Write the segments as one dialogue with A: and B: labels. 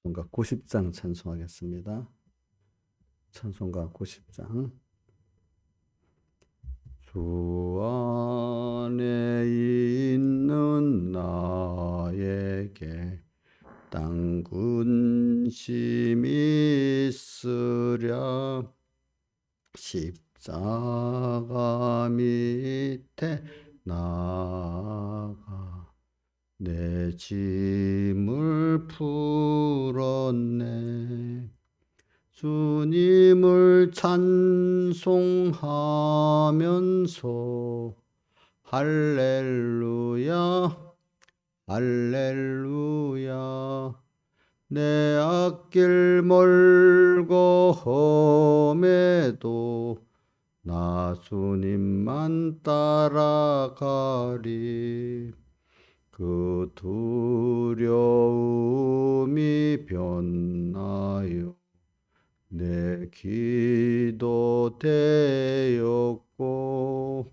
A: 찬송가 90장 찬송하겠습니다. 찬송가 90장. 주 안에 있는 나에게 땅 근심이 있으랴. 십자가 밑에 나가 내 짐을 풀었네. 주님을 찬송하면서 할렐루야 할렐루야. 내 앞길 멀고 험해도 나 주님만 따라가리. 그 두려움이 변하여 내 기도 되었고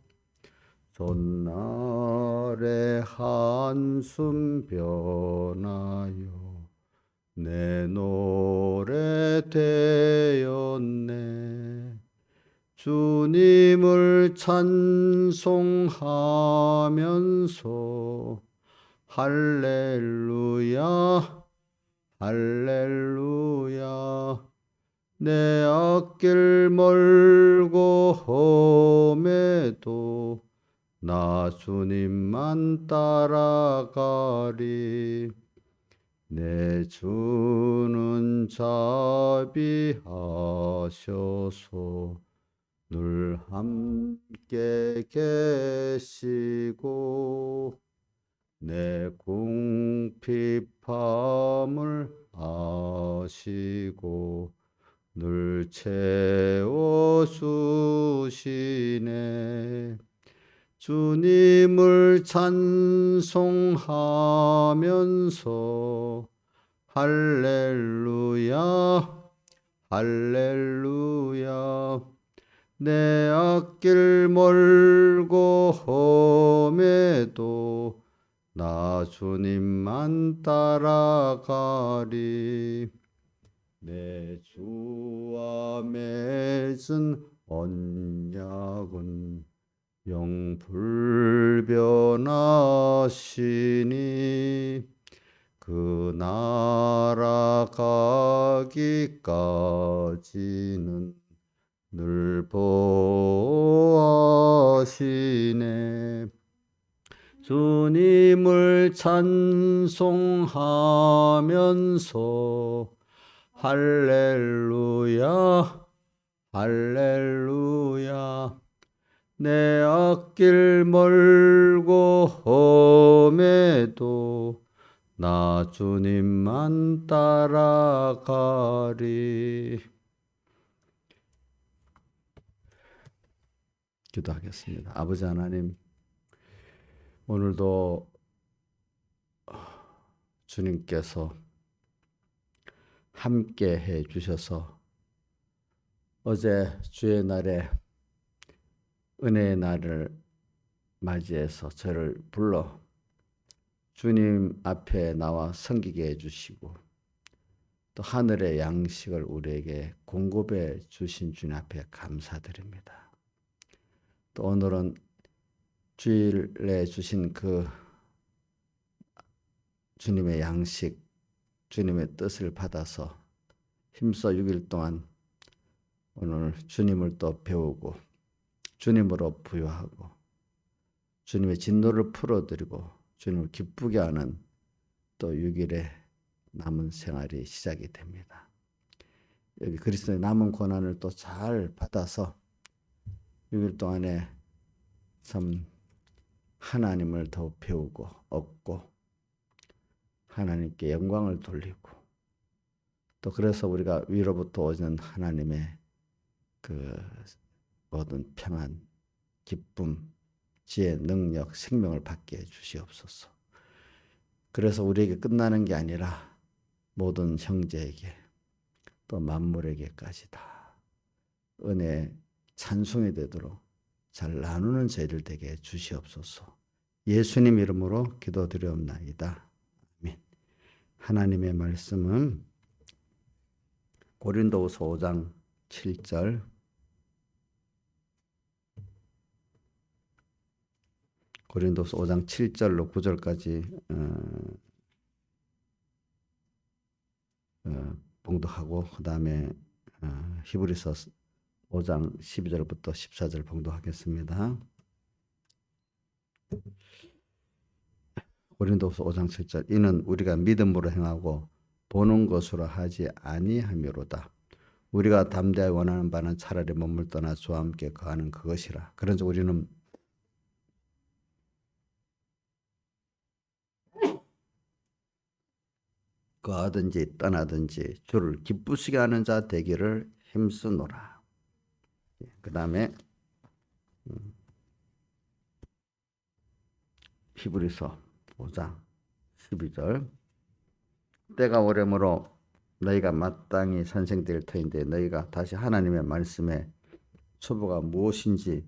A: 전날의 한숨 변하여 내 노래 되었네. 주님을 찬송하면서 할렐루야 할렐루야. 내 앞길 멀고 험해도 나 주님만 따라가리. 내 주는 자비하셔서 늘 함께 계시고 내 궁핍함을 아시고 늘 채워주시네. 주님을 찬송하면서 할렐루야 할렐루야. 내 앞길 멀고 험해도 나 주님만 따라가리. 내 주와 맺은 언약은 영 불변하시니 그 나라 가기까지는 늘 보호하시네. 주님을 찬송하면서 할렐루야 할렐루야. 내 앞길 멀고 험해도 나 주님만 따라가리. 기도하겠습니다. 아버지 하나님, 오늘도 주님께서 함께 해 주셔서 어제 주의 날에 은혜의 날을 맞이해서 저를 불러 주님 앞에 나와 섬기게 해주시고 또 하늘의 양식을 우리에게 공급해 주신 주님 앞에 감사드립니다. 또 오늘은 주일에 주신 그 주님의 양식, 주님의 뜻을 받아서 힘써 6일 동안 오늘 주님을 또 배우고 주님으로 부유하고 주님의 진노를 풀어드리고 주님을 기쁘게 하는 또 6일의 남은 생활이 시작이 됩니다. 여기 그리스도의 남은 고난을 또 잘 받아서 6일 동안에 참 하나님을 더 배우고 얻고 하나님께 영광을 돌리고 또 그래서 우리가 위로부터 오는 하나님의 그 모든 평안, 기쁨, 지혜, 능력, 생명을 받게 해주시옵소서. 그래서 우리에게 끝나는 게 아니라 모든 형제에게 또 만물에게까지 다 은혜 찬송이 되도록 잘 나누는 저희들 되게 해주시옵소서. 예수님 이름으로 기도드리옵나이다. 아멘. 하나님의 말씀은 고린도후서 5장 7절. 고린도서 5장 7절로 9절까지 봉독하고 그 다음에 히브리서 5장 12절부터 14절 봉독하겠습니다. 고린도서 5장 7절. 이는 우리가 믿음으로 행하고 보는 것으로 하지 아니하미로다. 우리가 담대하게 원하는 바는 차라리 몸을 떠나 주와 함께 거하는 그것이라. 그런즉 우리는 거하든지 떠나든지 주를 기쁘시게 하는 자 되기를 힘쓰노라. 그 다음에 히브리서 5장 12절. 때가 오려므로 너희가 마땅히 선생될 터인데 너희가 다시 하나님의 말씀에 초보가 무엇인지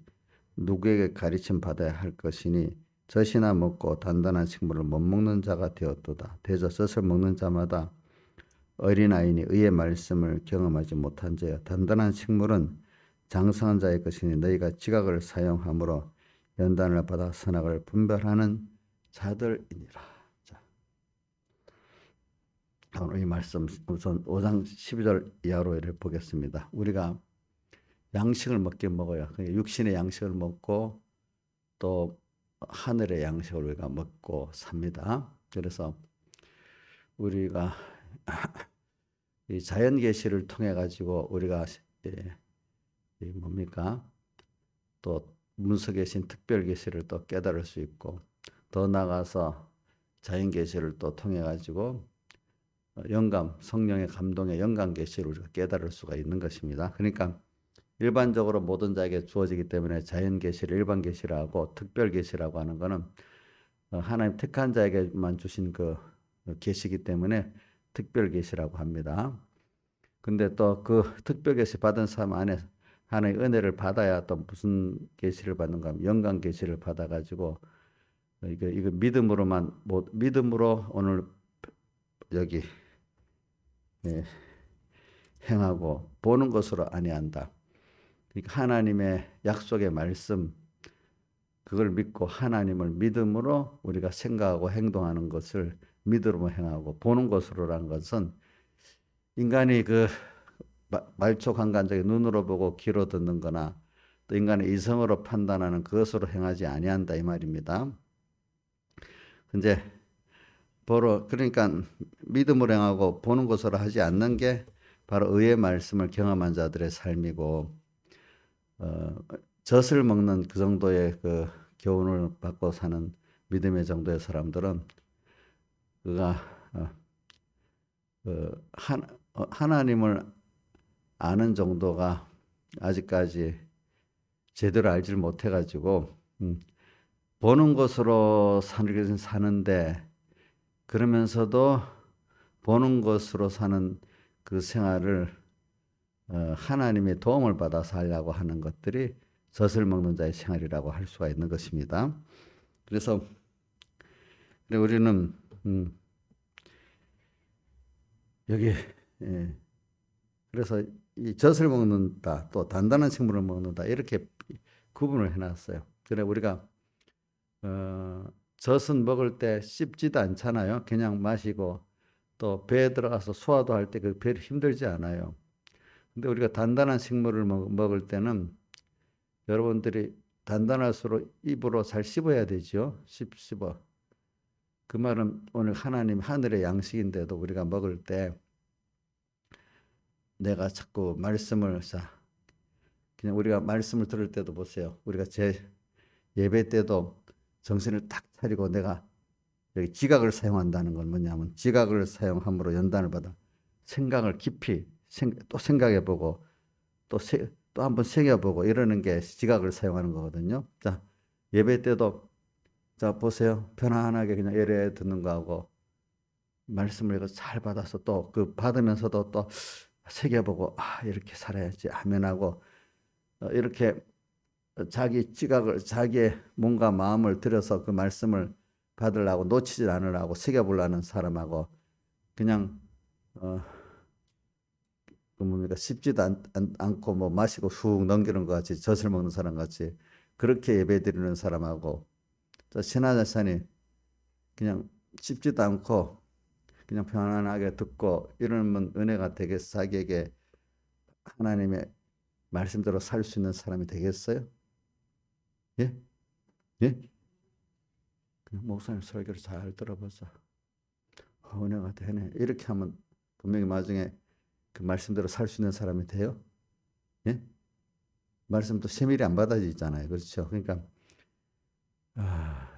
A: 누구에게 가르침 받아야 할 것이니 젖이나 먹고 단단한 식물을 못 먹는 자가 되었도다. 대저 젖을 먹는 자마다 어린아이니 의의 말씀을 경험하지 못한 자여. 단단한 식물은 장성한 자의 것이니 너희가 지각을 사용함으로 연단을 받아 선악을 분별하는 자들이니라. 자, 오늘 이 말씀 우선 5장 12절 이하로 보겠습니다. 우리가 양식을 먹긴 먹어요. 육신의 양식을 먹고 또 하늘의 양식을 우리가 먹고 삽니다. 그래서 우리가 이 자연 계시를 통해 가지고 우리가 뭡니까? 또 문서 계신 특별 계시를 또 깨달을 수 있고 더 나아가서 자연 계시를 또 통해 가지고 영감, 성령의 감동의 영감 계시를 우리가 깨달을 수가 있는 것입니다. 그러니까 일반적으로 모든 자에게 주어지기 때문에 자연 계시를 일반 계시라고 특별 계시라고 하는 것은 하나님 택한 자에게만 주신 그 계시이기 때문에 특별 계시라고 합니다. 근데 또 그 특별 계시 받은 사람 안에 하나님의 은혜를 받아야 또 무슨 계시를 받는가 하면 영감 계시를 받아 가지고 이거 믿음으로만 믿음으로 오늘 여기 행하고 보는 것으로 아니한다. 그러니까 하나님의 약속의 말씀 그걸 믿고 하나님을 믿음으로 우리가 생각하고 행동하는 것을 믿음으로 행하고 보는 것으로라는 것은 인간이 그 말초간간적인 눈으로 보고 귀로 듣는 거나 또 인간의 이성으로 판단하는 그것으로 행하지 아니한다 이 말입니다. 근데 그러니까 믿음으로 행하고 보는 것으로 하지 않는 게 바로 의의 말씀을 경험한 자들의 삶이고 젖을 먹는 그 정도의 그 교훈을 받고 사는 믿음의 정도의 사람들은 그가 하나님을 아는 정도가 아직까지 제대로 알지를 못해가지고 보는 것으로 사는데 그러면서도 보는 것으로 사는 그 생활을 하나님의 도움을 받아서 하려고 하는 것들이 젖을 먹는 자의 생활이라고 할 수가 있는 것입니다. 그래서 우리는 여기 그래서 이 젖을 먹는다 또 단단한 식물을 먹는다 이렇게 구분을 해놨어요. 그래 우리가 젖은 먹을 때 씹지도 않잖아요. 그냥 마시고 또 배에 들어가서 소화도 할 때 그 배를 힘들지 않아요. 근데 우리가 단단한 식물을 먹을 때는 여러분들이 단단할수록 입으로 잘 씹어야 되죠. 씹어. 그 말은 오늘 하나님 하늘의 양식인데도 우리가 먹을 때 내가 자꾸 말씀을 그냥 우리가 말씀을 들을 때도 보세요. 우리가 예배 때도 정신을 딱 차리고 내가 여기 지각을 사용한다는 건 뭐냐면 지각을 사용함으로 연단을 받아 생각을 깊이 또 생각해보고 또 한번 새겨보고 이러는 게 지각을 사용하는 거거든요. 자, 예배 때도 자 보세요. 편안하게 그냥 예배 듣는 거하고 말씀을 잘 받아서 또 그 받으면서도 또 새겨보고 이렇게 살아야지 아멘하고 이렇게 자기 지각을 자기의 몸과 마음을 들여서 그 말씀을 받으려고 놓치지 않으려고 새겨보려는 사람하고 그냥 그 뭡니까 씹지도 않고 뭐 마시고 훅 넘기는 것 같이 젖을 먹는 사람 같이 그렇게 예배 드리는 사람하고 저 신하자산이 그냥 씹지도 않고 그냥 편안하게 듣고 이러면 은혜가 되겠어? 자기에게 하나님의 말씀대로 살 수 있는 사람이 되겠어요? 예? 예? 그냥 목사님 설교를 잘 들어보자. 은혜가 되네. 이렇게 하면 분명히 나중에 그 말씀대로 살 수 있는 사람이 돼요? 예? 말씀도 세밀히 안 받아지잖아요. 그렇죠? 그러니까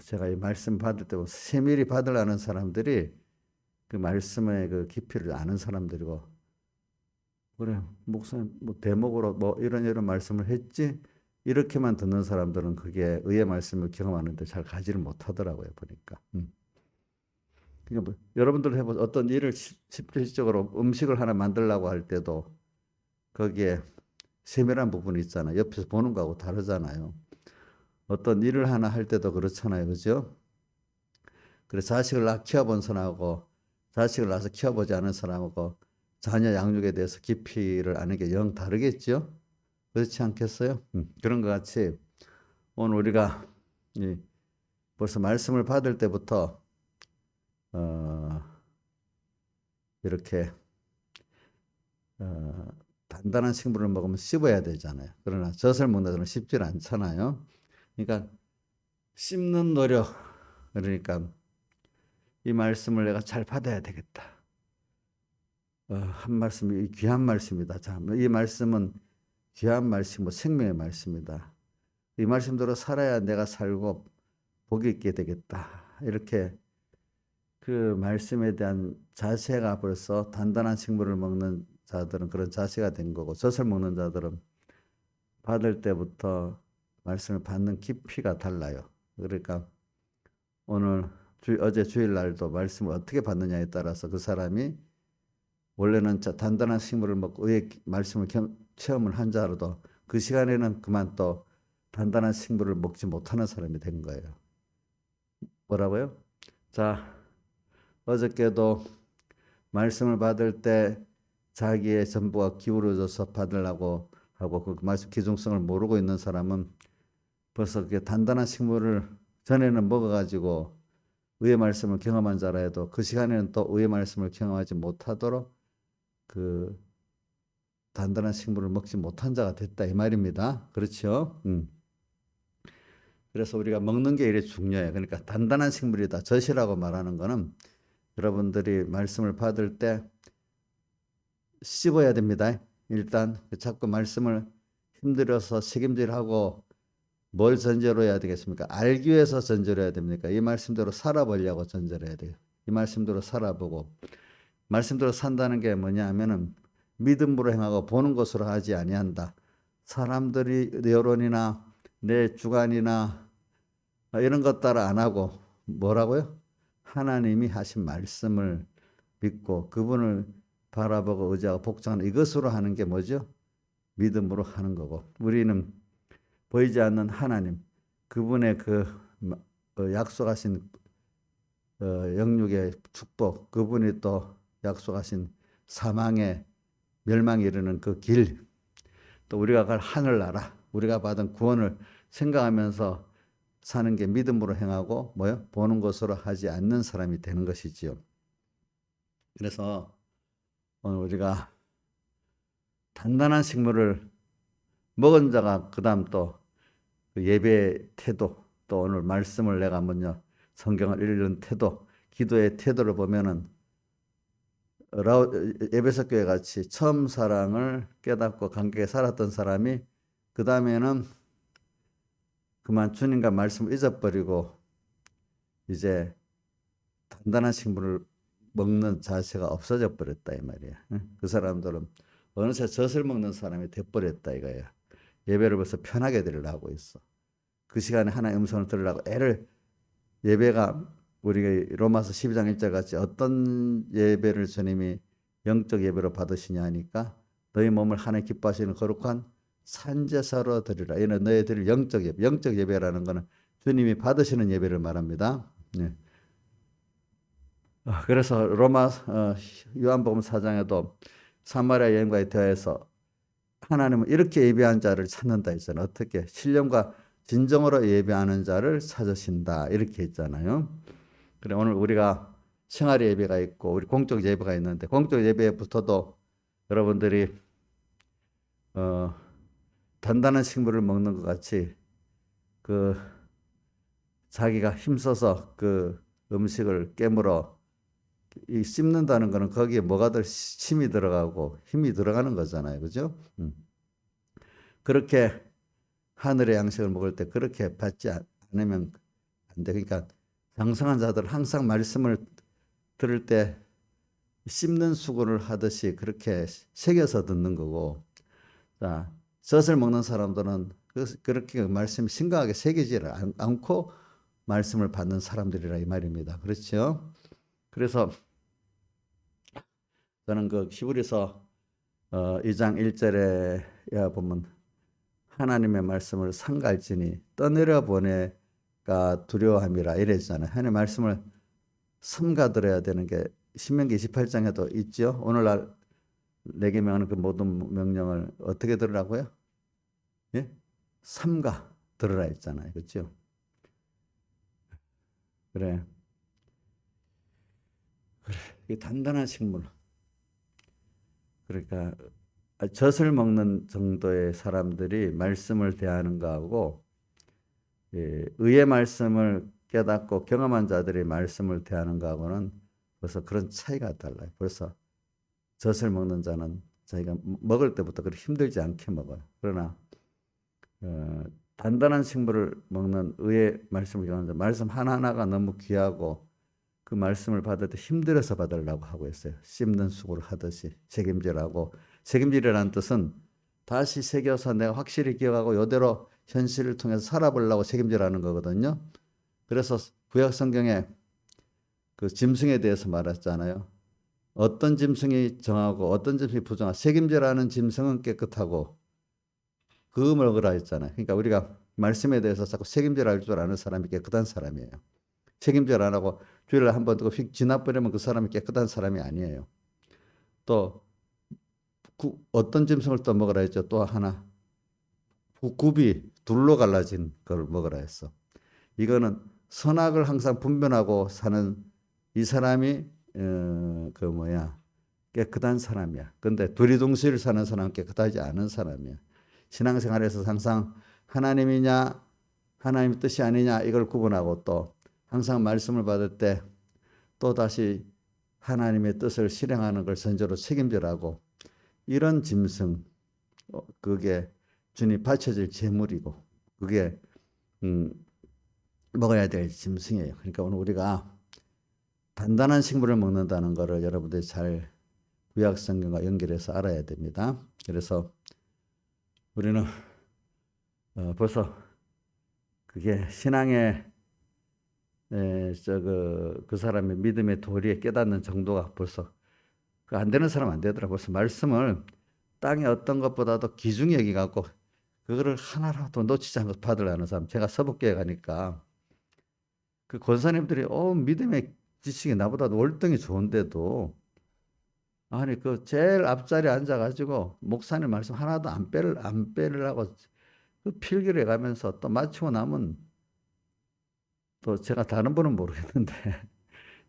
A: 제가 이 말씀 받을 때 세밀히 받으려는 사람들이 그 말씀의 그 깊이를 아는 사람들이고 그래 목사님 뭐 대목으로 뭐 이런 말씀을 했지 이렇게만 듣는 사람들은 그게 의의 말씀을 경험하는데 잘 가지를 못하더라고요 보니까. 그러니까 뭐 여러분들 해보 어떤 일을 실질적으로 음식을 하나 만들려고 할 때도 거기에 세밀한 부분이 있잖아요. 옆에서 보는 거하고 다르잖아요. 어떤 일을 하나 할 때도 그렇잖아요. 그죠? 그래서 자식을 낳아 키워본 사람하고 자식을 낳아서 키워보지 않은 사람하고 자녀 양육에 대해서 깊이를 아는 게 영 다르겠죠? 그렇지 않겠어요? 그런 것 같이 오늘 우리가 벌써 말씀을 받을 때부터 이렇게 단단한 식물을 먹으면 씹어야 되잖아요. 그러나 젖을 먹는 데는 씹지 않잖아요. 그러니까 씹는 노력, 그러니까 이 말씀을 내가 잘 받아야 되겠다. 한 말씀이 귀한 말씀이다. 자, 이 말씀은 귀한 말씀이고 생명의 말씀이다. 이 말씀대로 살아야 내가 살고 복이 있게 되겠다. 이렇게 그 말씀에 대한 자세가 벌써 단단한 식물을 먹는 자들은 그런 자세가 된 거고 젖을 먹는 자들은 받을 때부터 말씀을 받는 깊이가 달라요. 그러니까 오늘 어제 주일날도 말씀을 어떻게 받느냐에 따라서 그 사람이 원래는 단단한 식물을 먹고 의의 말씀을 체험을 한 자라도 그 시간에는 그만 또 단단한 식물을 먹지 못하는 사람이 된 거예요. 뭐라고요? 자, 어저께도 말씀을 받을 때 자기의 전부가 기울어져서 받으려고 하고 그 말씀 기중성을 모르고 있는 사람은 벌써 그게 단단한 식물을 전에는 먹어가지고 의의 말씀을 경험한 자라 해도 그 시간에는 또 의의 말씀을 경험하지 못하도록 그 단단한 식물을 먹지 못한 자가 됐다 이 말입니다. 그렇죠? 그래서 우리가 먹는 게 이래 중요해요. 그러니까 단단한 식물이다. 젖이라고 말하는 거는 여러분들이 말씀을 받을 때 씹어야 됩니다. 일단 자꾸 말씀을 힘들어서 책임질하고 뭘 전제로 해야 되겠습니까? 알기 위해서 전제로 해야 됩니까? 이 말씀대로 살아보려고 전제로 해야 돼요. 이 말씀대로 살아보고 말씀대로 산다는 게 뭐냐 하면은 믿음으로 행하고 보는 것으로 하지 아니한다. 사람들이 내 여론이나 내 주관이나 이런 것 따라 안 하고 뭐라고요? 하나님이 하신 말씀을 믿고 그분을 바라보고 의지하고 복종하는 이것으로 하는 게 뭐죠? 믿음으로 하는 거고 우리는 보이지 않는 하나님 그분의 그 약속하신 영육의 축복 그분이 또 약속하신 사망의 멸망에 이르는 그 길 또 우리가 갈 하늘나라 우리가 받은 구원을 생각하면서 사는 게 믿음으로 행하고 뭐요? 보는 것으로 하지 않는 사람이 되는 것이지요. 그래서 오늘 우리가 단단한 식물을 먹은 자가 그 다음 또 그 예배의 태도 또 오늘 말씀을 내가 먼저 성경을 읽는 태도 기도의 태도를 보면은 에베소 교회 같이 처음 사랑을 깨닫고 관계에 살았던 사람이 그 다음에는 그만 주님과 말씀을 잊어버리고 이제 단단한 식물을 먹는 자세가 없어져 버렸다 이 말이야. 그 사람들은 어느새 젖을 먹는 사람이 돼버렸다 이거야. 예배를 벌써 편하게 드리려고 있어. 그 시간에 하나님의 음성을 들으려고 예배가 우리가 로마서 12장 1절 같이 어떤 예배를 주님이 영적 예배로 받으시냐 하니까 너희 몸을 하나님 기뻐하시는 거룩한 산제사로 드리라. 이는 너희 드릴 영적 예배. 영적 예배라는 것은 주님이 받으시는 예배를 말합니다. 네. 그래서 요한복음 4장에도 사마리아 여인과의 대화에서 하나님은 이렇게 예배한 자를 찾는다 했잖아요. 어떻게? 신령과 진정으로 예배하는 자를 찾으신다. 이렇게 했잖아요. 그래, 오늘 우리가 생활 예배가 있고, 우리 공적 예배가 있는데, 공적 예배부터도 여러분들이, 단단한 식물을 먹는 것 같이, 그, 자기가 힘써서 그 음식을 깨물어 이 씹는다는 거는 거기에 뭐가 힘이 들어가고 힘이 들어가는 거잖아요. 그죠? 그렇게 하늘의 양식을 먹을 때 그렇게 받지 않으면 안 돼. 그러니까 장성한 자들은 항상 말씀을 들을 때 씹는 수고를 하듯이 그렇게 새겨서 듣는 거고, 자, 젖을 먹는 사람들은 그렇게 말씀이 심각하게 새기지를 않고 말씀을 받는 사람들이라 이 말입니다. 그렇죠? 그래서 저는 그 히브리서 2장 1절에 보면 하나님의 말씀을 상갈지니 떠내려 보내가 두려워함이라 이랬잖아요. 하나님의 말씀을 삼가 들어야 되는 게 신명기 28장에도 있죠. 오늘날 내게 명하는 그 모든 명령을 어떻게 들으라고요? 예? 삼가 들으라 했잖아요. 그렇죠? 그래. 이 단단한 식물. 그러니까 젖을 먹는 정도의 사람들이 말씀을 대하는 거하고 의의 말씀을 깨닫고 경험한 자들이 말씀을 대하는 거하고는 벌써 그런 차이가 달라요. 벌써 젖을 먹는 자는 자기가 먹을 때부터 그렇게 힘들지 않게 먹어요. 그러나 단단한 식물을 먹는 의의 말씀을 경험한 자, 말씀 하나하나가 너무 귀하고 그 말씀을 받을 때 힘들어서 받으려고 하고 있어요. 씹는 수고를 하듯이 책임질하고, 책임질이라는 뜻은 다시 새겨서 내가 확실히 기억하고 이대로 현실을 통해서 살아보려고 책임질하는 거거든요. 그래서 구약 성경에 그 짐승에 대해서 말했잖아요. 어떤 짐승이 정하고 어떤 짐승이 부정하고, 책임질하는 짐승은 깨끗하고 그 먹으라 했잖아요. 그러니까 우리가 말씀에 대해서 자꾸 책임질할 줄 아는 사람이 깨끗한 사람이에요. 책임질 안 하고 주일날 한번 두고 휙 지나버리면 그 사람이 깨끗한 사람이 아니에요. 또 어떤 짐승을 또 먹으라 했죠. 또 하나 굽이 둘로 갈라진 걸 먹으라 했어. 이거는 선악을 항상 분별하고 사는 이 사람이 그 뭐야 깨끗한 사람이야. 근데 두리둥실 사는 사람은 깨끗하지 않은 사람이야. 신앙생활에서 항상 하나님이냐 하나님의 뜻이 아니냐 이걸 구분하고 또 항상 말씀을 받을 때 또다시 하나님의 뜻을 실행하는 걸 선조로 책임져라고 이런 짐승 그게 주님 바쳐질 제물이고 그게 먹어야 될 짐승이에요. 그러니까 오늘 우리가 단단한 식물을 먹는다는 것을 여러분들이 잘 구약 성경과 연결해서 알아야 됩니다. 그래서 우리는 벌써 그게 신앙의 그 사람의 믿음의 도리에 깨닫는 정도가 벌써 안 되는 사람 안 되더라. 벌써 말씀을 땅의 어떤 것보다도 귀중히 여기갖고 그거를 하나라도 놓치지 않고 받으려는 사람. 제가 서북교회 가니까 그 권사님들이 믿음의 지식이 나보다 월등히 좋은데도 아니 그 제일 앞자리에 앉아가지고 목사님 말씀 하나도 안 빼려고 그 필기를 해가면서 또 마치고 나면 또 제가 다른 분은 모르겠는데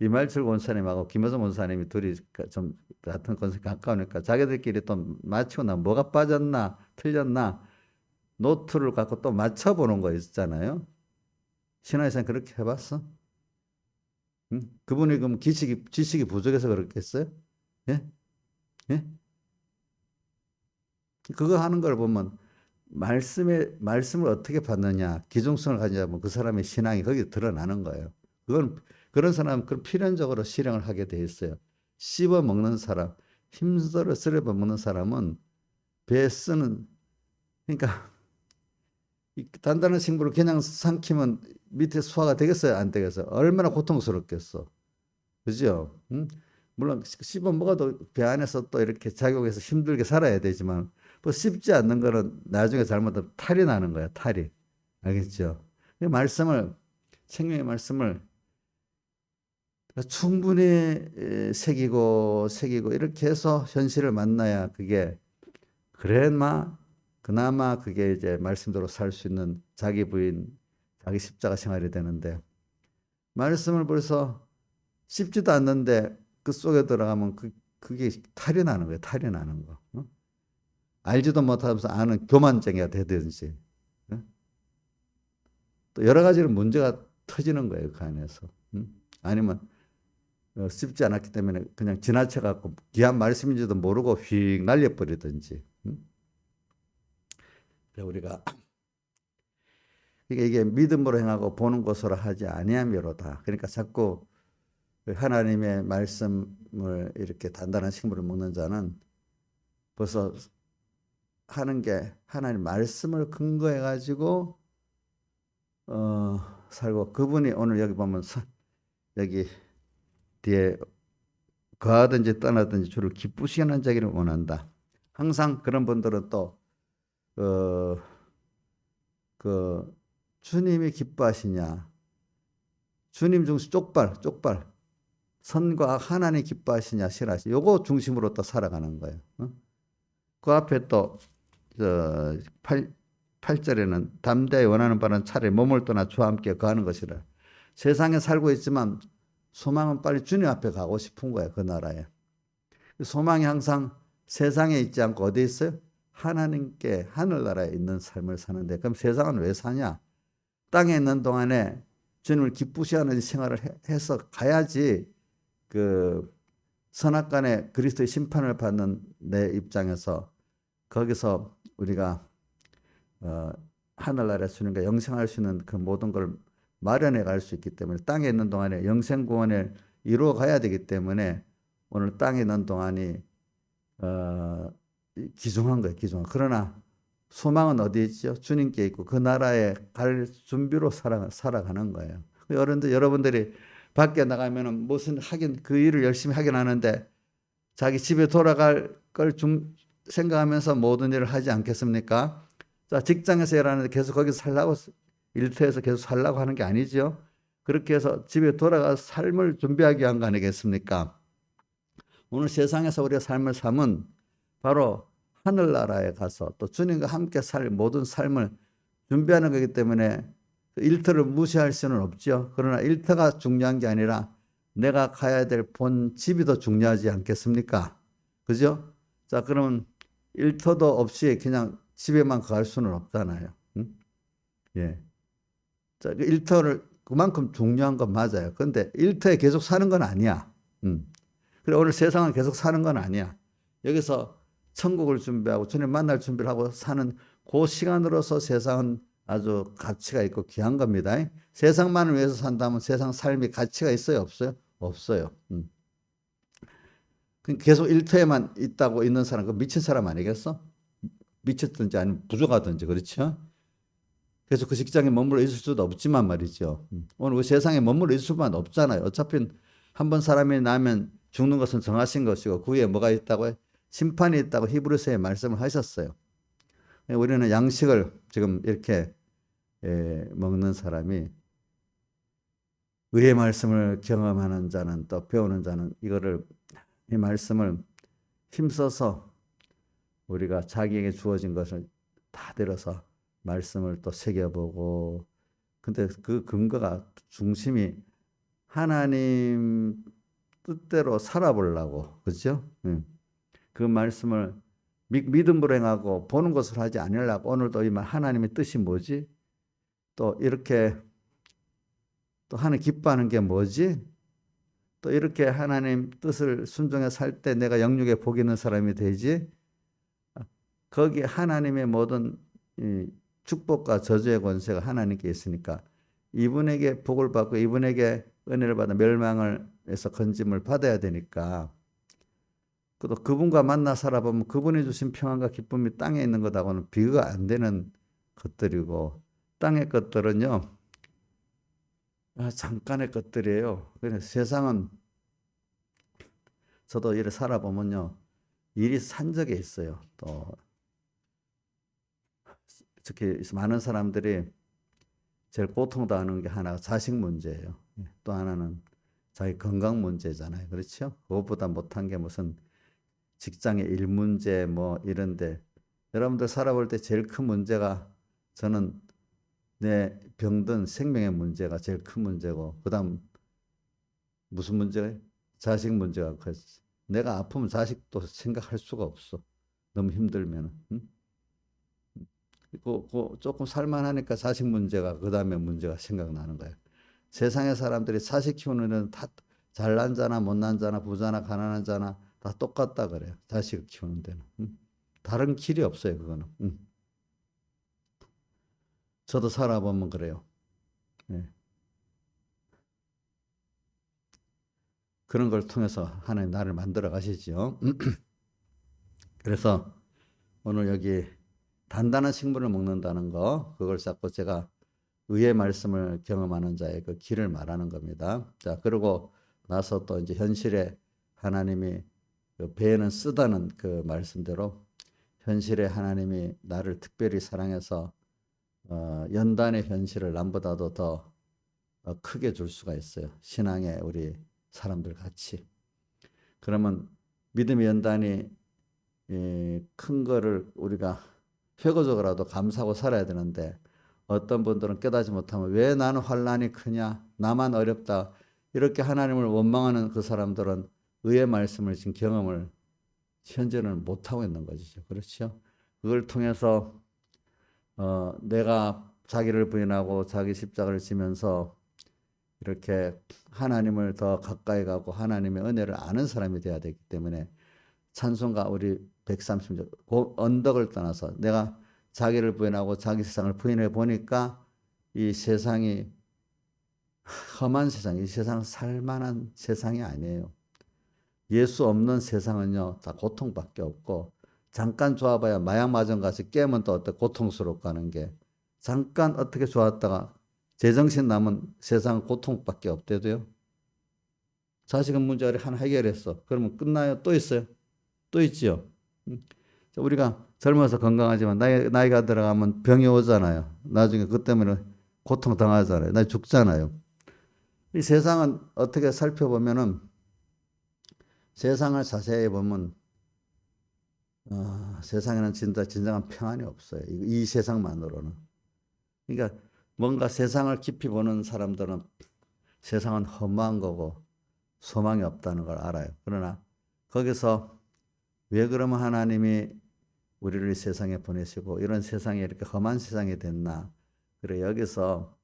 A: 이말철 원사님하고 김여성 원사님이 둘이 좀 같은 건설 가까우니까 자기들끼리 또 맞추고 나면 뭐가 빠졌나 틀렸나 노트를 갖고 또 맞춰보는 거 있잖아요. 신화에서는 그렇게 해봤어? 응? 그분이 그럼 지식이 부족해서 그렇겠어요? 예? 예? 그거 하는 걸 보면 말씀을 어떻게 받느냐, 기중성을 가지면 그 사람의 신앙이 거기에 드러나는 거예요. 그런 사람은 그런 필연적으로 실행을 하게 돼 있어요. 씹어 먹는 사람, 힘들어 쓰려 먹는 사람은 배에 쓰는, 그러니까 단단한 식물을 그냥 삼키면 밑에 소화가 되겠어요? 안 되겠어요? 얼마나 고통스럽겠어. 그죠? 응? 물론 씹어 먹어도 배 안에서 또 이렇게 작용해서 힘들게 살아야 되지만 뭐 씹지 않는 거는 나중에 잘못하면 탈이 나는 거야, 탈이. 알겠죠? 생명의 말씀을 충분히 새기고 이렇게 해서 현실을 만나야 그게 그나마 그게 이제 말씀대로 살 수 있는 자기 부인, 자기 십자가 생활이 되는데, 말씀을 벌써 씹지도 않는데 그 속에 들어가면 그게 탈이 나는 거예요. 탈이 나는 거. 어? 알지도 못하면서 아는 교만쟁이가 되든지. 어? 또 여러 가지로 문제가 터지는 거예요. 그 안에서. 아니면 씹지 않았기 때문에 그냥 지나쳐 갖고 귀한 말씀인지도 모르고 휙 날려버리든지. 우리가 이게 믿음으로 행하고 보는 것으로 하지 아니함이로다. 그러니까 자꾸 하나님의 말씀을 이렇게 단단한 식물을 먹는 자는 벌써 하는 게 하나님 말씀을 근거해 가지고 살고, 그분이 오늘 여기 보면 여기 뒤에 거하든지 떠나든지 주를 기쁘시게 하는 자기를 원한다. 항상 그런 분들은 또 그 주님이 기뻐하시냐, 주님 중심 쪽발 선과 하나님 기뻐하시냐 싫어하시냐, 요거 중심으로 또 살아가는 거예요. 그 앞에 또 8절에는 담대히 원하는 바는 차라리 몸을 떠나 주와 함께 거하는 것이라. 세상에 살고 있지만 소망은 빨리 주님 앞에 가고 싶은 거예요. 그 나라에. 소망이 항상 세상에 있지 않고 어디에 있어요? 하나님께 하늘나라에 있는 삶을 사는데, 그럼 세상은 왜 사냐? 땅에 있는 동안에 주님을 기쁘시하는 생활을 해서 가야지 그 선악간에 그리스도의 심판을 받는 내 입장에서 거기서 우리가 하늘나라에 주님과 영생할 수 있는 그 모든 걸 마련해 갈 수 있기 때문에, 땅에 있는 동안에 영생 구원을 이루어 가야 되기 때문에 오늘 땅에 있는 동안이 귀중한 거예요. 귀중한. 그러나 소망은 어디에 있죠? 주님께 있고 그 나라에 갈 준비로 살아가는 거예요. 여러분들이 밖에 나가면은 무슨 하긴 그 일을 열심히 하긴 하는데 자기 집에 돌아갈 걸 생각하면서 모든 일을 하지 않겠습니까? 자, 직장에서 일하는데 계속 거기서 살라고, 일터에서 계속 살라고 하는 게 아니죠. 그렇게 해서 집에 돌아가서 삶을 준비하기 위한 거 아니겠습니까? 오늘 세상에서 우리가 삶을 삶은 바로 하늘나라에 가서 또 주님과 함께 살 모든 삶을 준비하는 거기 때문에 일터를 무시할 수는 없죠. 그러나 일터가 중요한 게 아니라 내가 가야 될 본 집이 더 중요하지 않겠습니까? 그죠? 자, 그러면 일터도 없이 그냥 집에만 갈 수는 없잖아요. 응? 예. 자, 그 일터를 그만큼 중요한 건 맞아요. 그런데 일터에 계속 사는 건 아니야. 그래, 오늘 세상은 계속 사는 건 아니야. 여기서 천국을 준비하고 주님 만날 준비를 하고 사는 그 시간으로서 세상은 아주 가치가 있고 귀한 겁니다. 세상만을 위해서 산다면 세상 삶이 가치가 있어요? 없어요? 없어요. 계속 일터에만 있다고 있는 사람, 그 미친 사람 아니겠어? 미쳤든지 아니면 부족하든지, 그렇죠? 그래서 그 직장에 머물러 있을 수도 없지만 말이죠. 오늘 그 세상에 머물러 있을 수만 없잖아요. 어차피 한 번 사람이 나면 죽는 것은 정하신 것이고 그 위에 뭐가 있다고요? 심판이 있다고 히브리서에 말씀을 하셨어요. 우리는 양식을 지금 이렇게 먹는 사람이, 의의 말씀을 경험하는 자는, 또 배우는 자는 이 말씀을 힘써서 우리가 자기에게 주어진 것을 다 들어서 말씀을 또 새겨보고, 근데 그 근거가 중심이 하나님 뜻대로 살아보려고, 그죠? 그 말씀을 믿음으로 행하고 보는 것을 하지 않으려고. 오늘도 이 말 하나님의 뜻이 뭐지? 또 이렇게 또 하나님 기뻐하는 게 뭐지? 또 이렇게 하나님 뜻을 순종해 살 때 내가 영육에 복 있는 사람이 되지? 거기에 하나님의 모든 축복과 저주의 권세가 하나님께 있으니까 이분에게 복을 받고 이분에게 은혜를 받아 멸망을 해서 건짐을 받아야 되니까, 또 그분과 만나 살아보면 그분이 주신 평안과 기쁨이 땅에 있는 것하고는 비교가 안 되는 것들이고, 땅의 것들은요 잠깐의 것들이에요. 그래서 세상은, 저도 이렇게 살아보면요 일이 산 적이 있어요. 또 특히 많은 사람들이 제일 고통당하는 게 하나가 자식 문제예요. 또 하나는 자기 건강 문제잖아요. 그렇죠? 그것보다 못한 게 무슨 직장의 일 문제 뭐 이런데 여러분들 살아볼 때 제일 큰 문제가 저는 내 병든 생명의 문제가 제일 큰 문제고 그다음 무슨 문제가 자식 문제가 커서 내가 아프면 자식도 생각할 수가 없어. 너무 힘들면. 응? 조금 살만하니까 자식 문제가 그다음에 문제가 생각나는 거예요. 세상의 사람들이 자식 키우는 애는 다 잘난 자나 못난 자나 부자나 가난한 자나 다 똑같다 그래요. 자식을 키우는 데는. 응? 다른 길이 없어요, 그거는. 응. 저도 살아보면 그래요. 예. 그런 걸 통해서 하나님 나를 만들어 가시죠. 그래서 오늘 여기 단단한 식물을 먹는다는 거, 그걸 자꾸 제가 의의 말씀을 경험하는 자의 그 길을 말하는 겁니다. 자, 그리고 나서 또 이제 현실에 하나님이 그 배에는 쓰다는 그 말씀대로 현실에 하나님이 나를 특별히 사랑해서 연단의 현실을 남보다도 더 크게 줄 수가 있어요. 신앙의 우리 사람들 같이. 그러면 믿음의 연단이 큰 거를 우리가 회고적으로라도 감사하고 살아야 되는데 어떤 분들은 깨닫지 못하면 왜 나는 환난이 크냐? 나만 어렵다. 이렇게 하나님을 원망하는 그 사람들은 의의 말씀을 지금 경험을 현재는 못하고 있는 것이죠. 그렇죠? 그걸 통해서 내가 자기를 부인하고 자기 십자가를 지면서 이렇게 하나님을 더 가까이 가고 하나님의 은혜를 아는 사람이 되어야 되기 때문에 찬송가 우리 130절 그 언덕을 떠나서 내가 자기를 부인하고 자기 세상을 부인해 보니까 이 세상이 험한 세상, 이 세상은 살만한 세상이 아니에요. 예수 없는 세상은요, 다 고통밖에 없고, 잠깐 좋아봐야 마약마전 같이 깨면 또 어때 고통스럽고 하는 게, 잠깐 어떻게 좋았다가 제정신 남은 세상은 고통밖에 없대도요. 자식은 문제를 하나 해결했어. 그러면 끝나요? 또 있어요? 또 있지요. 우리가 젊어서 건강하지만 나이가 들어가면 병이 오잖아요. 나중에 그것 때문에 고통 당하잖아요. 나 죽잖아요. 이 세상은 어떻게 살펴보면은 세상을 자세히 보면 세상에는 진짜 진정한 평안이 없어요. 이 세상만으로는. 그러니까 뭔가 세상을 깊이 보는 사람들은 세상은 험한 거고 소망이 없다는 걸 알아요. 그러나 거기서 왜 그러면 하나님이 우리를 이 세상에 보내시고 이런 세상이 이렇게 험한 세상이 됐나? 그래 여기서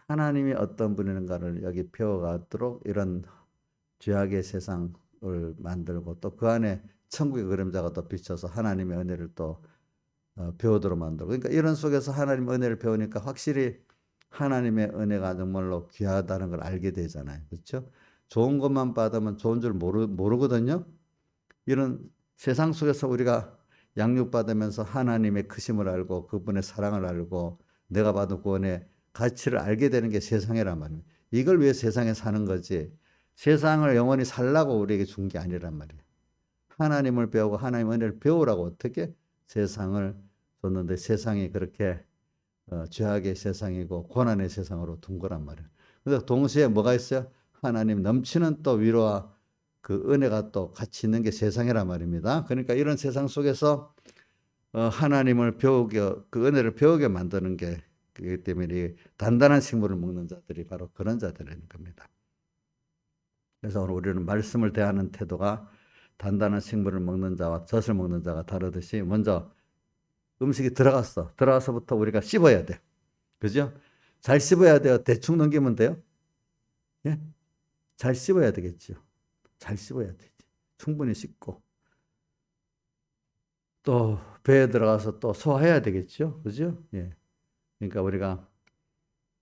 A: 하나님이 어떤 분인가를 여기 배워가도록 이런 죄악의 세상을 만들고 또 그 안에 천국의 그림자가 또 비쳐서 하나님의 은혜를 또 배우도록 만들고 그러니까 이런 속에서 하나님의 은혜를 배우니까 확실히 하나님의 은혜가 정말로 귀하다는 걸 알게 되잖아요. 그렇죠? 좋은 것만 받으면 좋은 줄 모르거든요. 이런 세상 속에서 우리가 양육받으면서 하나님의 크심을 알고 그분의 사랑을 알고 내가 받은 구원의 가치를 알게 되는 게 세상이란 말입니다. 이걸 위해 세상에 사는 거지. 세상을 영원히 살라고 우리에게 준 게 아니란 말이에요. 하나님을 배우고 하나님의 은혜를 배우라고 어떻게 세상을 줬는데 세상이 그렇게 죄악의 세상이고 고난의 세상으로 둔 거란 말이에요. 그래서 동시에 뭐가 있어요? 하나님 넘치는 또 위로와 그 은혜가 또 같이 있는 게 세상이란 말입니다. 그러니까 이런 세상 속에서 하나님을 배우게 그 은혜를 배우게 만드는 게 그렇기 때문에 단단한 식물을 먹는 자들이 바로 그런 자들인 겁니다. 그래서 오늘 우리는 말씀을 대하는 태도가 단단한 식물을 먹는 자와 젖을 먹는 자가 다르듯이 먼저 음식이 들어가서부터 우리가 씹어야 돼. 그죠? 잘 씹어야 돼요. 대충 넘기면 돼요? 예? 잘 씹어야 되겠죠. 잘 씹어야 되지. 충분히 씹고. 또 배에 들어가서 또 소화해야 되겠죠. 그죠? 예. 그러니까 우리가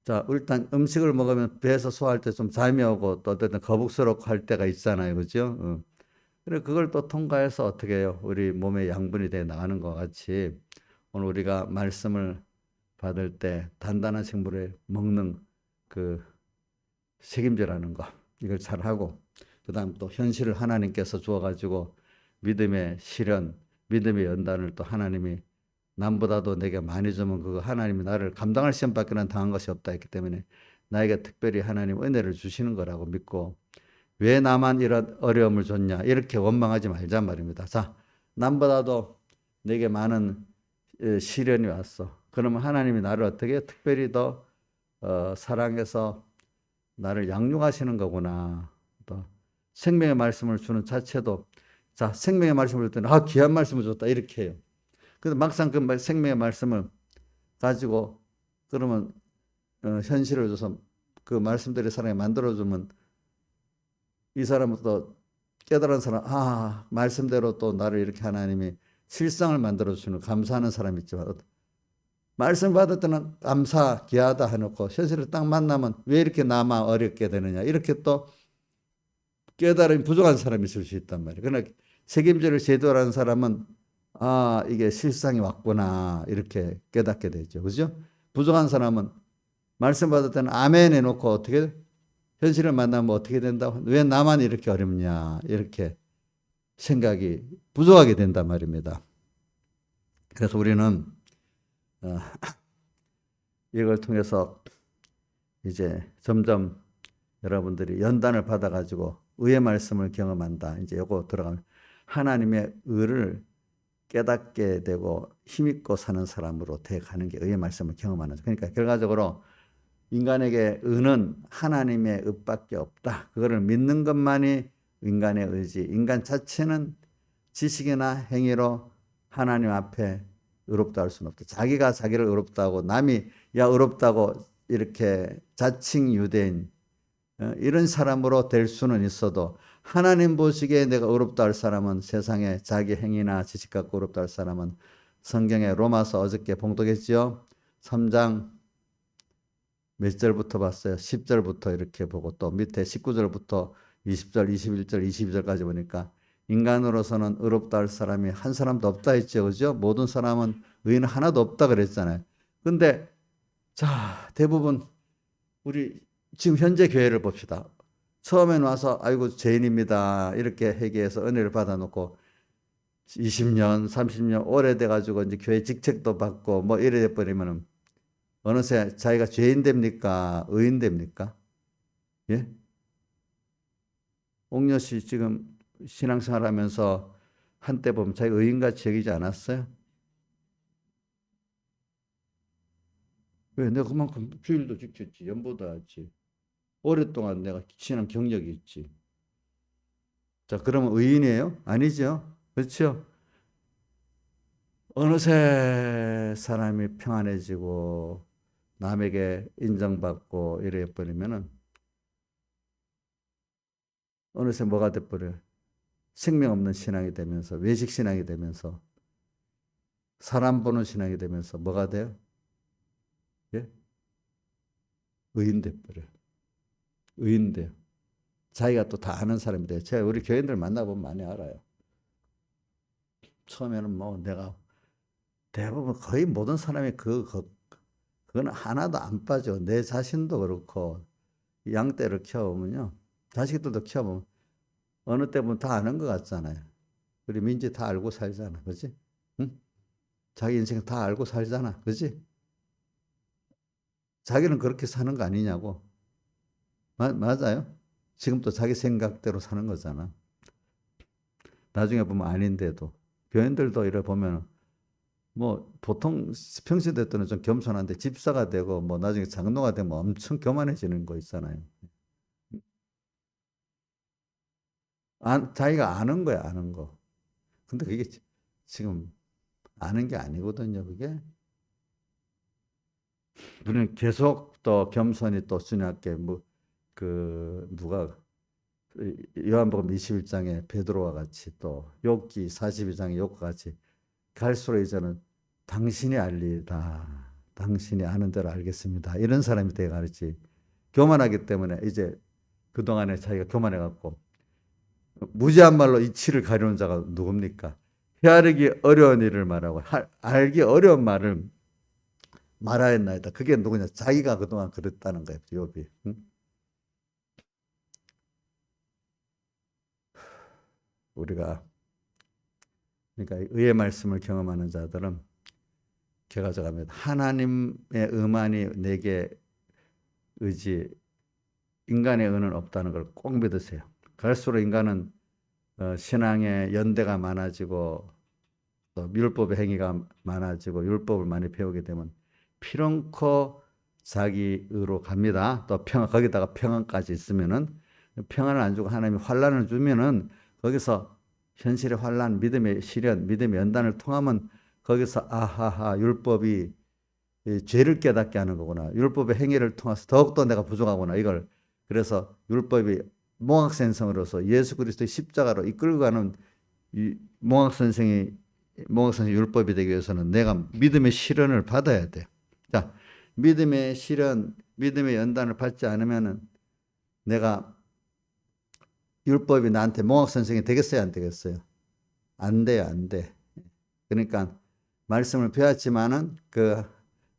A: 자, 일단 음식을 먹으면 배에서 소화할 때 좀 잠이 오고 또 어쨌든 거북스럽고 할 때가 있잖아요. 그죠? 그래 그걸 또 통과해서 어떻게 해요? 우리 몸에 양분이 돼 나가는 것 같이 오늘 우리가 말씀을 받을 때 단단한 식물을 먹는 그 책임져라는 거 이걸 잘 하고 그다음 또 현실을 하나님께서 주어가지고 믿음의 실현, 믿음의 연단을 또 하나님이 남보다도 내게 많이 주면 그거 하나님이 나를 감당할 시험밖에는 당한 것이 없다 했기 때문에 나에게 특별히 하나님 은혜를 주시는 거라고 믿고 왜 나만 이런 어려움을 줬냐 이렇게 원망하지 말자 말입니다. 자, 남보다도 내게 많은 시련이 왔어. 그러면 하나님이 나를 어떻게 특별히 더 사랑해서 나를 양육하시는 거구나. 또 생명의 말씀을 주는 자체도 자, 생명의 말씀을 줄 때는 귀한 말씀을 줬다 이렇게 해요. 근데 막상 그 생명의 말씀을 가지고 그러면 현실을 줘서 그 말씀들이 사람이 만들어주면 이 사람은 또 깨달은 사람, 말씀대로 또 나를 이렇게 하나님이 실상을 만들어주시는 감사하는 사람이 있지만 말씀 받을 때는 감사, 귀하다 해놓고 현실을 딱 만나면 왜 이렇게 나만 어렵게 되느냐 이렇게 또 깨달음이 부족한 사람이 있을 수 있단 말이에요. 그러나 책임져를 제대로 하는 사람은 이게 실상이 왔구나 이렇게 깨닫게 되죠. 그죠? 부족한 사람은 말씀 받을 때는 아멘 해놓고 어떻게 현실을 만나면 어떻게 된다? 왜 나만 이렇게 어렵냐 이렇게 생각이 부족하게 된단 말입니다. 그래서 우리는 이걸 통해서 이제 점점 여러분들이 연단을 받아가지고 의의 말씀을 경험한다. 이제 요거 들어가면 하나님의 의를 깨닫게 되고 힘있고 사는 사람으로 돼가는 게 의의 말씀을 경험하는 거죠. 그러니까 결과적으로 인간에게 의는 하나님의 의밖에 없다. 그거를 믿는 것만이 인간의 의지. 인간 자체는 지식이나 행위로 하나님 앞에 의롭다 할 수는 없다. 자기가 자기를 의롭다고 남이 야 의롭다고 이렇게 자칭 유대인 이런 사람으로 될 수는 있어도 하나님 보시기에 내가 의롭다 할 사람은 세상에 자기 행위나 지식 갖고 의롭다 할 사람은 성경에 로마서 어저께 봉독했죠. 3장 몇 절부터 봤어요? 10절부터 이렇게 보고 또 밑에 19절부터 20절, 21절, 22절까지 보니까 인간으로서는 의롭다 할 사람이 한 사람도 없다 했죠. 그죠? 모든 사람은 의인 하나도 없다 그랬잖아요. 근데 자, 대부분 우리 지금 현재 교회를 봅시다. 처음에는 와서 아이고 죄인입니다. 이렇게 회개해서 은혜를 받아놓고 20년, 30년 오래돼 가지고 이제 교회 직책도 받고 뭐 이래 돼 버리면은 어느새 자기가 죄인 됩니까? 의인 됩니까? 예? 옥녀 씨 지금 신앙생활 하면서 한때 보면 자기 의인같이 여기지 않았어요? 왜? 내가 그만큼 주일도 지켰지. 연보도 했지. 오랫동안 내가 신앙 경력이 있지. 자, 그러면 의인이에요? 아니죠. 그렇죠? 어느새 사람이 평안해지고 남에게 인정받고 이래 버리면은 어느새 뭐가 돼버려요? 생명 없는 신앙이 되면서 외식 신앙이 되면서 사람 보는 신앙이 되면서 뭐가 돼요? 예? 의인 돼버려요. 의인 돼요. 자기가 또 다 아는 사람이 돼요. 제가 우리 교인들 만나보면 많이 알아요. 처음에는 뭐 내가 대부분 거의 모든 사람이 그건 하나도 안 빠져. 내 자신도 그렇고 양떼를 키워보면요. 자식들도 키워보면 어느 때 보면 다 아는 것 같잖아요. 우리 민지 다 알고 살잖아. 그지? 응? 자기 인생 다 알고 살잖아. 그지? 자기는 그렇게 사는 거 아니냐고. 맞아요. 지금도 자기 생각대로 사는 거잖아. 나중에 보면 아닌데도. 교인들도 이래 보면 뭐 보통 평시 때는 좀 겸손한데 집사가 되고 뭐 나중에 장로가 되면 엄청 교만해지는 거 있잖아요. 자기가 아는 거야, 아는 거. 근데 그게 지금 아는 게 아니거든요, 그게. 우리는 계속 또 겸손히 또 주님께 누가 요한복음 21장에 베드로와 같이 또 욥기 42장에 욥과 같이 갈수록 이제는 당신이 알리다. 당신이 아는 대로 알겠습니다. 이런 사람이 되어 가르치. 교만하기 때문에 이제 그동안에 자기가 교만해갖고 무지한 말로 이치를 가려는 자가 누굽니까? 헤아리기 어려운 일을 말하고 알기 어려운 말을 말하였나이다. 그게 누구냐? 자기가 그동안 그랬다는 거예요. 욥이. 응? 우리가 그러니까 의의 말씀을 경험하는 자들은 결과적으로 하나님의 의만이 내게 의지, 인간의 은은 없다는 걸 꼭 믿으세요. 갈수록 인간은 신앙의 연대가 많아지고 또 율법의 행위가 많아지고 율법을 많이 배우게 되면 피론코 자기 의로 갑니다. 또 거기다가 평안까지 있으면은 평안을 안 주고 하나님이 환란을 주면은 거기서 현실의 환란, 믿음의 시련, 믿음의 연단을 통하면 거기서 아하하 율법이 죄를 깨닫게 하는 거구나. 율법의 행위를 통해서 더욱더 내가 부족하구나. 이걸 그래서 율법이 몽학선생으로서 예수 그리스도의 십자가로 이끌고 가는 몽학선생 율법이 되기 위해서는 내가 믿음의 시련을 받아야 돼. 자, 믿음의 시련, 믿음의 연단을 받지 않으면은 내가 율법이 나한테 몽학선생이 되겠어요, 안 되겠어요? 안 돼요, 안 돼. 그러니까 말씀을 배웠지만은 그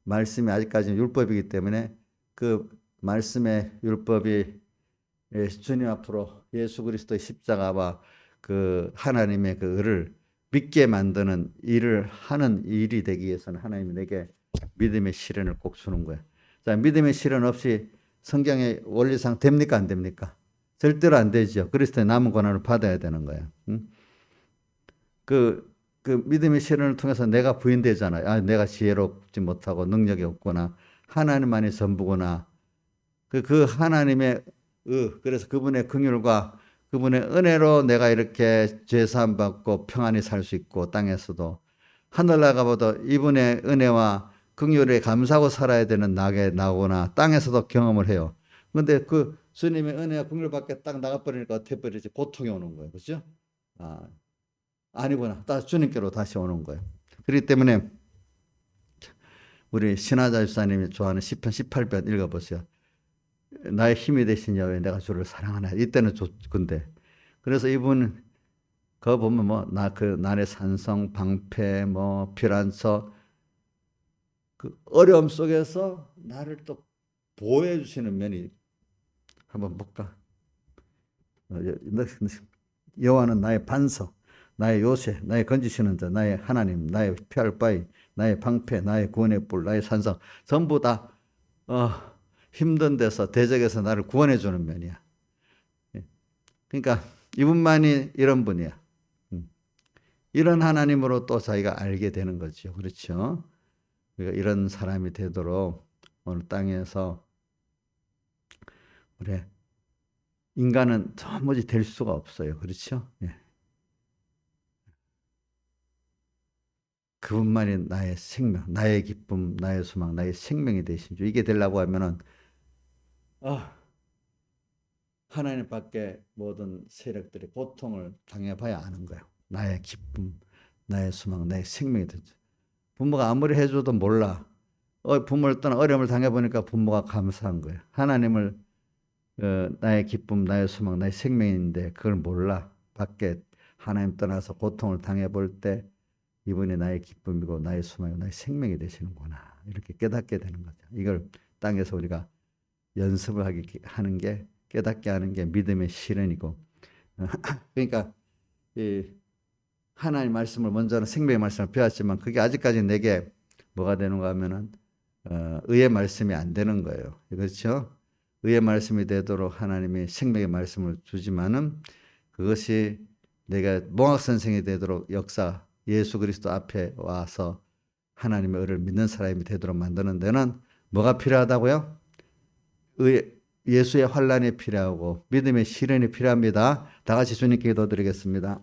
A: 말씀이 아직까지는 율법이기 때문에 그 말씀의 율법이 주님 앞으로 예수 그리스도의 십자가와 그 하나님의 그 의를 믿게 만드는 일을 하는 일이 되기 위해서는 하나님이 내게 믿음의 시련을 꼭 주는 거야. 자, 믿음의 시련 없이 성경의 원리상 됩니까, 안 됩니까? 절대로 안 되죠. 그리스도의 남은 고난을 받아야 되는 거야. 응? 그 믿음의 시련을 통해서 내가 부인되잖아요. 아, 내가 지혜롭지 못하고 능력이 없구나. 하나님만이 전부구나. 그 하나님의 그래서 그분의 긍휼과 그분의 은혜로 내가 이렇게 죄사함 받고 평안히 살 수 있고 땅에서도 하늘 나가보다 이분의 은혜와 긍휼에 감사하고 살아야 되는 나구나 땅에서도 경험을 해요. 근데 그 주님의 은혜와 긍휼 밖에 딱 나가버리니까 어떻게 버리지? 고통이 오는 거예요. 그렇죠? 아니구나. 주님께로 다시 오는 거예요. 그렇기 때문에 우리 신하자 집사님이 좋아하는 시편 18편 읽어보세요. 나의 힘이 되신 여호와 내가 주를 사랑하나. 이때는 근데 그래서 이분 그거 보면 뭐 나의 산성 방패 뭐 피란서 그 어려움 속에서 나를 또 보호해 주시는 면이 한번 볼까? 여호와는 나의 반석, 나의 요새, 나의 건지시는 자, 나의 하나님, 나의 피할 바위, 나의 방패, 나의 구원의 뿔, 나의 산성 전부 다 힘든 데서 대적에서 나를 구원해 주는 면이야. 그러니까 이분만이 이런 분이야. 이런 하나님으로 또 자기가 알게 되는 거죠. 그렇죠? 그러니까 이런 사람이 되도록 오늘 땅에서 우리 인간은 도무지 될 수가 없어요. 그렇죠? 예. 그분만이 나의 생명, 나의 기쁨, 나의 소망, 나의 생명이 되신 주. 이게 되려고 하면은 하나님 밖에 모든 세력들이 고통을 당해봐야 아는 거예요. 나의 기쁨, 나의 소망, 나의 생명이 되죠. 부모가 아무리 해줘도 몰라. 부모를 떠나 어려움을 당해보니까 부모가 감사한 거예요. 하나님을 나의 기쁨, 나의 소망, 나의 생명인데 그걸 몰라. 밖에 하나님 떠나서 고통을 당해볼 때 이분이 나의 기쁨이고 나의 소망이고 나의 생명이 되시는구나. 이렇게 깨닫게 되는 거죠. 이걸 땅에서 우리가 연습을 하는 게 깨닫게 하는 게 믿음의 시련이고 그러니까 이 하나님 말씀을 먼저는 생명의 말씀을 배웠지만 그게 아직까지 내게 뭐가 되는가 하면은 의의 말씀이 안 되는 거예요. 그렇죠? 의의 말씀이 되도록 하나님이 생명의 말씀을 주지만은 그것이 내가 몽학 선생이 되도록 역사 예수 그리스도 앞에 와서 하나님의 의를 믿는 사람이 되도록 만드는 데는 뭐가 필요하다고요? 예수의 환란이 필요하고 믿음의 시련이 필요합니다. 다 같이 주님께 기도드리겠습니다.